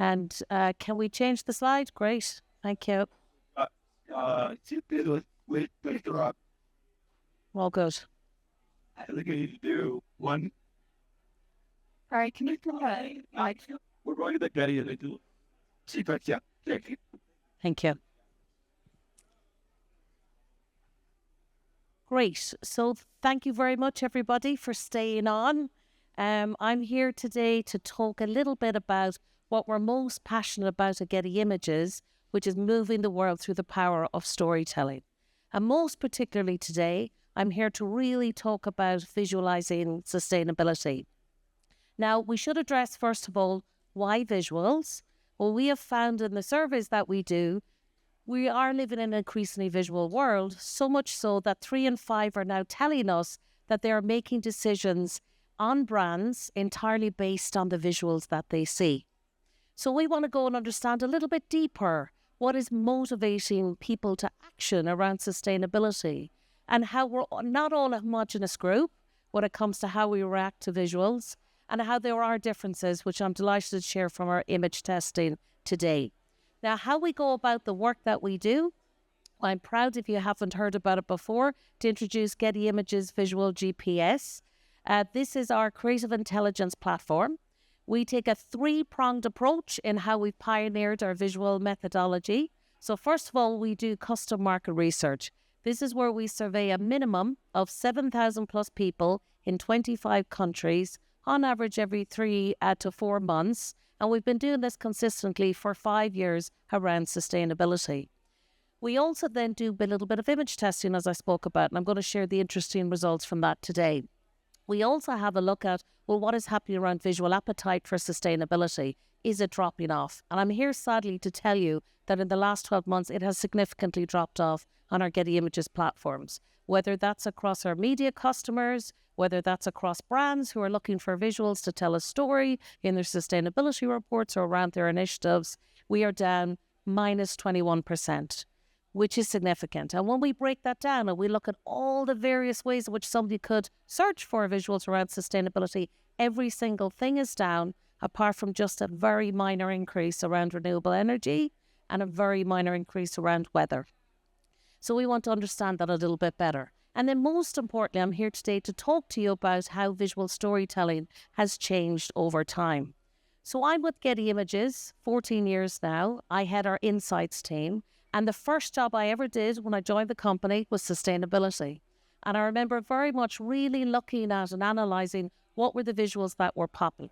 And can we change the slide? Great. Thank you. All good. I think I need to do one. All right, can you try? We're going to the Getty and I do. See, but yeah, thank you. Thank you. Great. So thank you very much, everybody, for staying on. I'm here today to talk a little bit about what we're most passionate about at Getty Images, which is moving the world through the power of storytelling. And most particularly today, I'm here to really talk about visualizing sustainability. Now, we should address, first of all, why visuals? Well, we have found in the surveys that we do, we are living in an increasingly visual world, so much so that 3 in 5 are now telling us that they are making decisions on brands entirely based on the visuals that they see. So we want to go and understand a little bit deeper what is motivating people to action around sustainability and how we're not all a homogenous group when it comes to how we react to visuals and how there are differences, which I'm delighted to share from our image testing today. Now, how we go about the work that we do, I'm proud, if you haven't heard about it before, to introduce Getty Images Visual GPS. This is our creative intelligence platform. We take a 3-pronged approach in how we've pioneered our visual methodology. So first of all, we do custom market research. This is where we survey a minimum of 7,000 plus people in 25 countries, on average every 3 to 4 months. And we've been doing this consistently for 5 years around sustainability. We also then do a little bit of image testing, as I spoke about, and I'm going to share the interesting results from that today. We also have a look at, well, what is happening around visual appetite for sustainability? Is it dropping off? And I'm here sadly to tell you that in the last 12 months, it has significantly dropped off on our Getty Images platforms, whether that's across our media customers, whether that's across brands who are looking for visuals to tell a story in their sustainability reports or around their initiatives. We are down minus 21%. Which is significant. And when we break that down and we look at all the various ways in which somebody could search for visuals around sustainability, every single thing is down, apart from just a very minor increase around renewable energy and a very minor increase around weather. So we want to understand that a little bit better. And then most importantly, I'm here today to talk to you about how visual storytelling has changed over time. So I'm with Getty Images, 14 years now. I head our insights team. And the first job I ever did when I joined the company was sustainability. And I remember very much really looking at and analysing what were the visuals that were popular.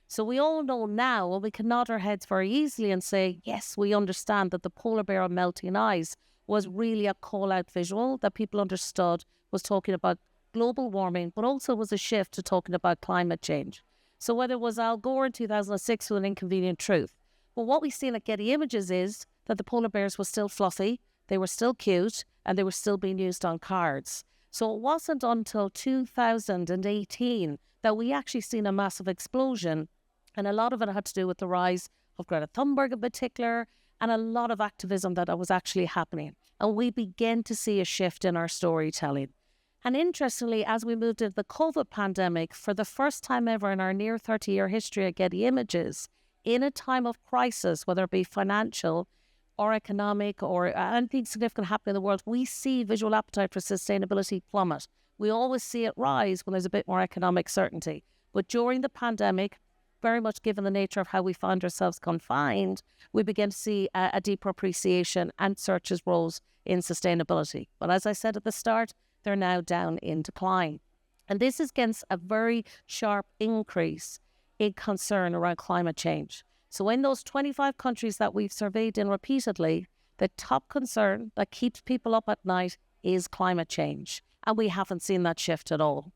So we all know now, and we can nod our heads very easily and say, yes, we understand that the polar bear on melting ice was really a call-out visual that people understood was talking about global warming, but also was a shift to talking about climate change. So whether it was Al Gore in 2006 with An Inconvenient Truth, but what we've seen at Getty Images is that the polar bears were still fluffy, they were still cute, and they were still being used on cards. So it wasn't until 2018 that we actually seen a massive explosion, and a lot of it had to do with the rise of Greta Thunberg in particular, and a lot of activism that was actually happening. And we began to see a shift in our storytelling. And interestingly, as we moved into the COVID pandemic, for the first time ever in our near 30-year history at Getty Images, in a time of crisis, whether it be financial or economic or anything significant happening in the world, we see visual appetite for sustainability plummet. We always see it rise when there's a bit more economic certainty. But during the pandemic, very much given the nature of how we found ourselves confined, we began to see a deeper appreciation and searches rose in sustainability. But as I said at the start, they're now down in decline. And this is against a very sharp increase in concern around climate change. So in those 25 countries that we've surveyed in repeatedly, the top concern that keeps people up at night is climate change. And we haven't seen that shift at all.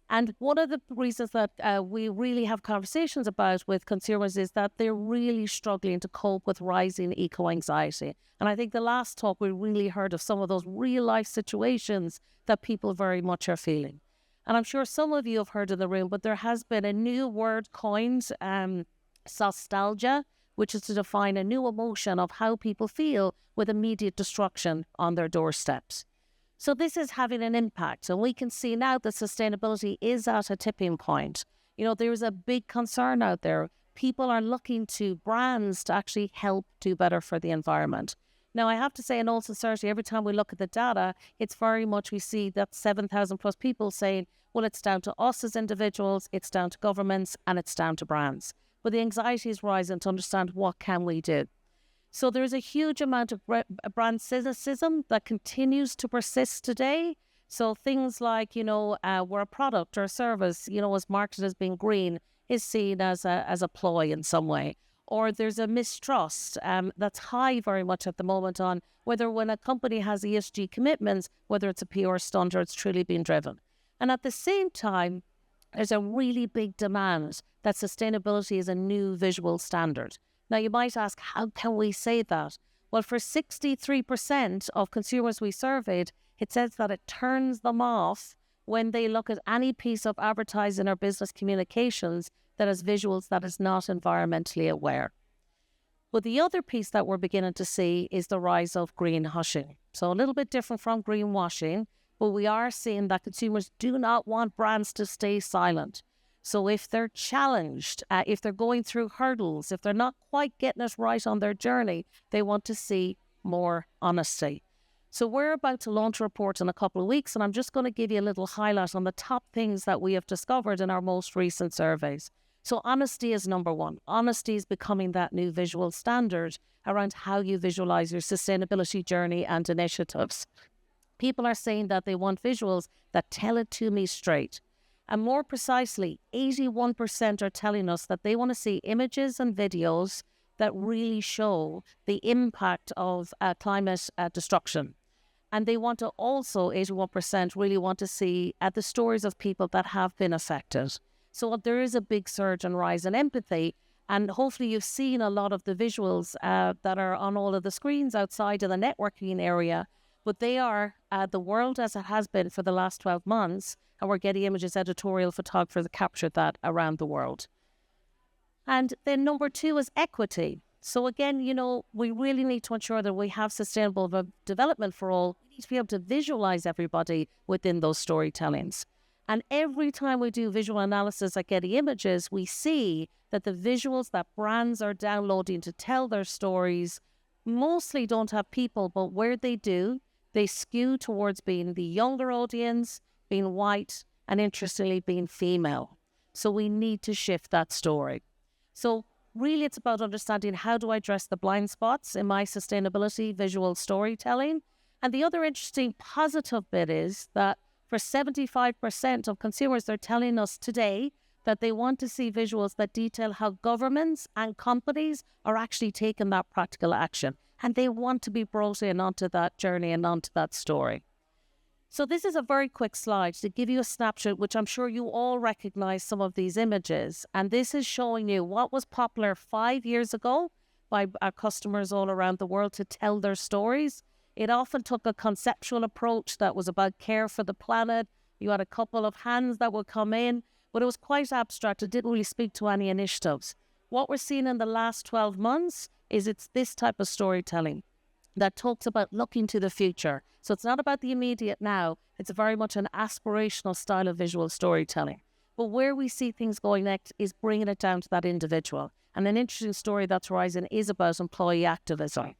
And one of the reasons that we really have conversations about with consumers is that they're really struggling to cope with rising eco-anxiety. And I think the last talk we really heard of some of those real-life situations that people very much are feeling. And I'm sure some of you have heard in the room, but there has been a new word coined, nostalgia, which is to define a new emotion of how people feel with immediate destruction on their doorsteps. So this is having an impact, and we can see now that sustainability is at a tipping point. You know, there's a big concern out there. people are looking to brands to actually help do better for the environment. Now, I have to say, in all sincerity, every time we look at the data, it's very much we see that 7,000 plus people saying, well, it's down to us as individuals, it's down to governments, and it's down to brands. But the anxiety is rising to understand what can we do. So there's a huge amount of brand cynicism that continues to persist today. So things like, where a product or a service, is marketed as being green is seen as a ploy in some way. Or there's a mistrust that's high very much at the moment on whether when a company has ESG commitments, whether it's a PR stunt or it's truly being driven. And at the same time, there's a really big demand that sustainability is a new visual standard. Now, you might ask, how can we say that? Well, for 63% of consumers we surveyed, it says that it turns them off when they look at any piece of advertising or business communications that has visuals that is not environmentally aware. But the other piece that we're beginning to see is the rise of greenwashing. So a little bit different from greenwashing, but we are seeing that consumers do not want brands to stay silent. So if they're challenged, if they're going through hurdles, if they're not quite getting it right on their journey, they want to see more honesty. So we're about to launch a report in a couple of weeks, and I'm just going to give you a little highlight on the top things that we have discovered in our most recent surveys. So honesty is number one. Honesty is becoming that new visual standard around how you visualize your sustainability journey and initiatives. People are saying that they want visuals that tell it to me straight. And more precisely, 81% are telling us that they want to see images and videos that really show the impact of climate destruction. And they want to also, 81% really want to see the stories of people that have been affected. So there is a big surge and rise in empathy. And hopefully you've seen a lot of the visuals that are on all of the screens outside in the networking area. But they are the world as it has been for the last 12 months. And we're Getty Images editorial photographers that captured that around the world. And then number two is equity. So again, we really need to ensure that we have sustainable development for all. We need to be able to visualize everybody within those storytellings. And every time we do visual analysis at Getty Images, we see that the visuals that brands are downloading to tell their stories mostly don't have people, but where they do, they skew towards being the younger audience, being white, and interestingly, being female. So we need to shift that story. So really, it's about understanding how do I address the blind spots in my sustainability visual storytelling. And the other interesting positive bit is that for 75% of consumers, they're telling us today that they want to see visuals that detail how governments and companies are actually taking that practical action. And they want to be brought in onto that journey and onto that story. So this is a very quick slide to give you a snapshot, which I'm sure you all recognize some of these images. And this is showing you what was popular 5 years ago by our customers all around the world to tell their stories. It often took a conceptual approach that was about care for the planet. You had a couple of hands that would come in, but it was quite abstract. It didn't really speak to any initiatives. What we're seeing in the last 12 months is it's this type of storytelling that talks about looking to the future. So it's not about the immediate now. It's very much an aspirational style of visual storytelling. But where we see things going next is bringing it down to that individual. And an interesting story that's rising is about employee activism.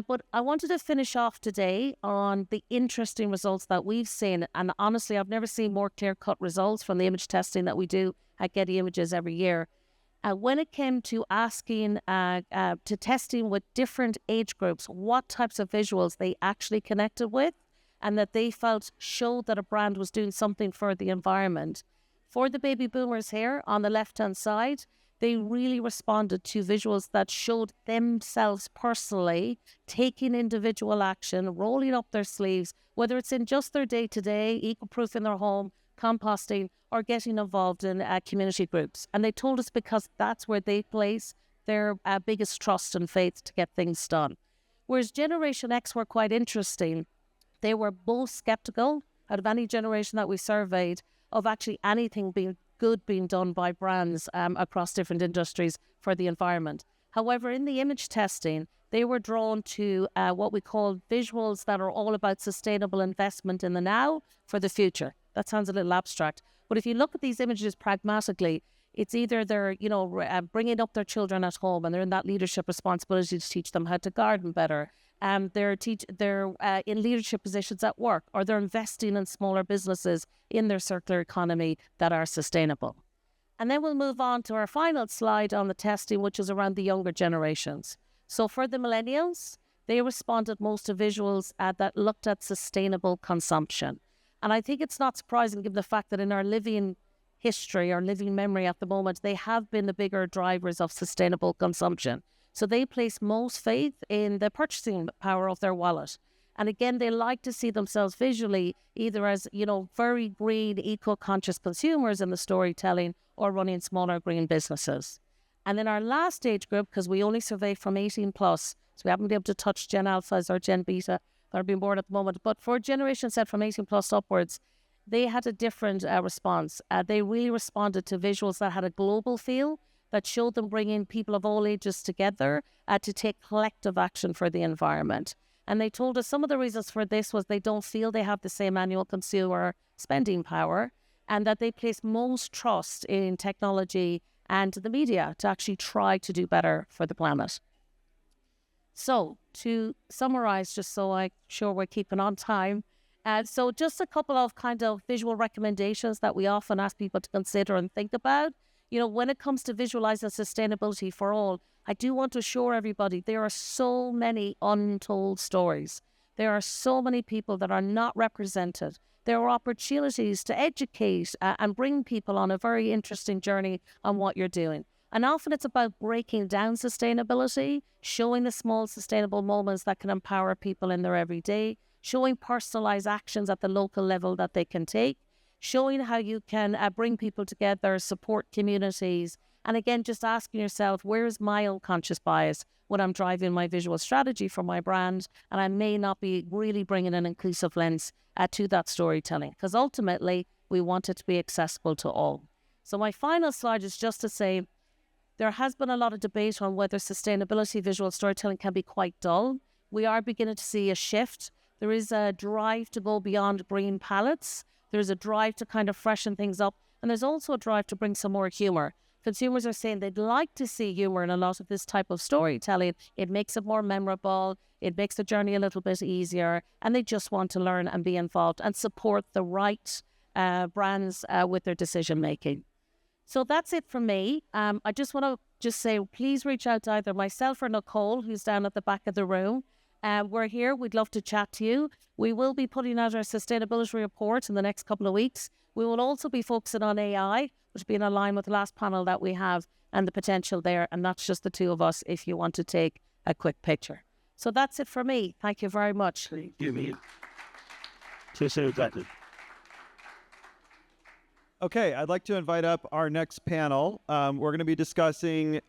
But I wanted to finish off today on the interesting results that we've seen. And honestly, I've never seen more clear-cut results from the image testing that we do at Getty Images every year. When it came to asking, to testing with different age groups, what types of visuals they actually connected with and that they felt showed that a brand was doing something for the environment. For the baby boomers here on the left-hand side, they really responded to visuals that showed themselves personally taking individual action, rolling up their sleeves, whether it's in just their day-to-day, eco-proofing their home, composting, or getting involved in community groups. And they told us because that's where they place their biggest trust and faith to get things done. Whereas Generation X were quite interesting. They were both skeptical out of any generation that we surveyed of actually anything being done by brands across different industries for the environment. However, in the image testing, they were drawn to what we call visuals that are all about sustainable investment in the now for the future. That sounds a little abstract. But if you look at these images pragmatically, It's either they're, bringing up their children at home and they're in that leadership responsibility to teach them how to garden better. They're in leadership positions at work, or they're investing in smaller businesses in their circular economy that are sustainable. And then we'll move on to our final slide on the testing, which is around the younger generations. So for the millennials, they responded most to visuals that looked at sustainable consumption. And I think it's not surprising given the fact that in our living history or living memory at the moment, they have been the bigger drivers of sustainable consumption. So they place most faith in the purchasing power of their wallet. And again, they like to see themselves visually either as, very green, eco-conscious consumers in the storytelling or running smaller green businesses. And then our last age group, because we only survey from 18 plus, so we haven't been able to touch Gen Alphas or Gen Beta that are being born at the moment. But for Generation Z from 18 plus upwards, they had a different response. They really responded to visuals that had a global feel, that showed them bringing people of all ages together to take collective action for the environment. And they told us some of the reasons for this was they don't feel they have the same annual consumer spending power, and that they place most trust in technology and the media to actually try to do better for the planet. So to summarize, just so I'm sure we're keeping on time, so just a couple of kind of visual recommendations that we often ask people to consider and think about. When it comes to visualizing sustainability for all, I do want to assure everybody there are so many untold stories. There are so many people that are not represented. There are opportunities to educate and bring people on a very interesting journey on what you're doing. And often it's about breaking down sustainability, showing the small sustainable moments that can empower people in their everyday, showing personalized actions at the local level that they can take, showing how you can bring people together, support communities, and again, just asking yourself, where is my unconscious bias when I'm driving my visual strategy for my brand, and I may not be really bringing an inclusive lens to that storytelling, because ultimately, we want it to be accessible to all. So my final slide is just to say, there has been a lot of debate on whether sustainability visual storytelling can be quite dull. We are beginning to see a shift. There is a drive to go beyond green palettes. There's a drive to kind of freshen things up. And there's also a drive to bring some more humor. Consumers are saying they'd like to see humor in a lot of this type of storytelling. It makes it more memorable. It makes the journey a little bit easier. And they just want to learn and be involved and support the right brands with their decision making. So that's it from me. I just want to say, please reach out to either myself or Nicole, who's down at the back of the room. We're here. We'd love to chat to you. We will be putting out our sustainability report in the next couple of weeks. We will also be focusing on AI, which will be in line with the last panel that we have and the potential there. And that's just the two of us if you want to take a quick picture. So that's it for me. Thank you very much. Thank you. Okay, I'd like to invite up our next panel. We're going to be discussing